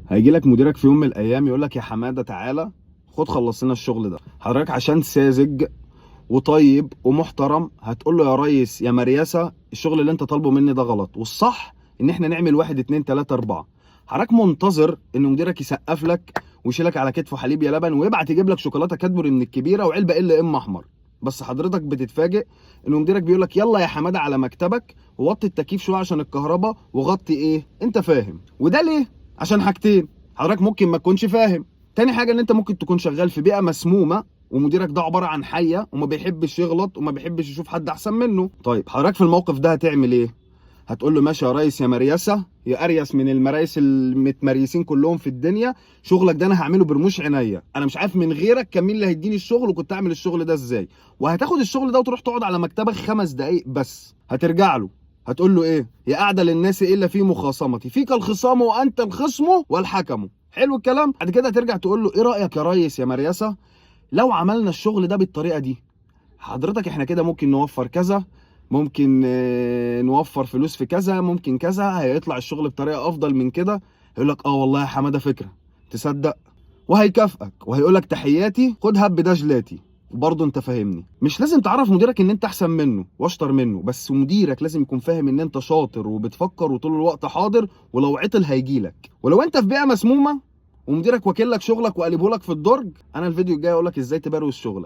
هيجي لك مديرك في يوم من الايام يقول لك يا حماده تعالى خد خلص لنا الشغل ده. حضرتك عشان ساذج وطيب ومحترم هتقول له يا ريس يا مرياسه الشغل اللي انت طالبه مني ده غلط، والصح ان احنا نعمل واحد اتنين تلاته اربعه. حضرتك منتظر ان مديرك يسقف لك ويشيلك على كتفه حليب يا لبن ويبعت يجيب لك شوكولاته كادبوري من الكبيره وعلبه ام احمر. بس حضرتك بتتفاجئ ان مديرك بيقول لك يلا يا حماده على مكتبك ووطي التكييف شويه عشان الكهرباء وغطي ايه انت فاهم. وده ليه؟ عشان حاجتين حضرتك ممكن ما تكونش فاهم. تاني حاجه ان انت ممكن تكون شغال في بيئه مسمومه ومديرك ده عباره عن حيه وما بيحبش يغلط وما بيحبش يشوف حد احسن منه. طيب حضرتك في الموقف ده هتعمل ايه؟ هتقول له ماشي يا ريس يا مريسه يا اريس من المرايس المتمريسين كلهم في الدنيا، شغلك ده انا هعمله برموش عينيا، انا مش عارف من غيرك كان مين اللي هيديني الشغل وكنت اعمل الشغل ده ازاي. وهتاخد الشغل ده وتروح تقعد على مكتبك 5 دقايق بس. هترجع له هتقول له ايه؟ يا قاعده للناس الا في مخاصمتي فيك الخصام وانت الخصم والحكم. حلو الكلام. بعد كده هترجع تقول له ايه رايك يا ريس يا مريسه لو عملنا الشغل ده بالطريقه دي؟ حضرتك احنا كده ممكن نوفر كذا، ممكن نوفر فلوس في كذا، ممكن كذا، هيطلع الشغل بطريقه افضل من كده. يقول لك اه والله يا حماده فكره. تصدق؟ وهيكافئك وهيقول لك تحياتي خد هب ده جلاتي. وبرضه انت فاهمني. مش لازم تعرف مديرك ان انت احسن منه واشطر منه، بس مديرك لازم يكون فاهم ان انت شاطر وبتفكر وطول الوقت حاضر، ولو عطل هيجيلك. ولو انت في بيئه مسمومه ومديرك واكل لك شغلك وقلبه لك في الدرج، انا الفيديو الجاي اقول لك ازاي تبروز شغلك.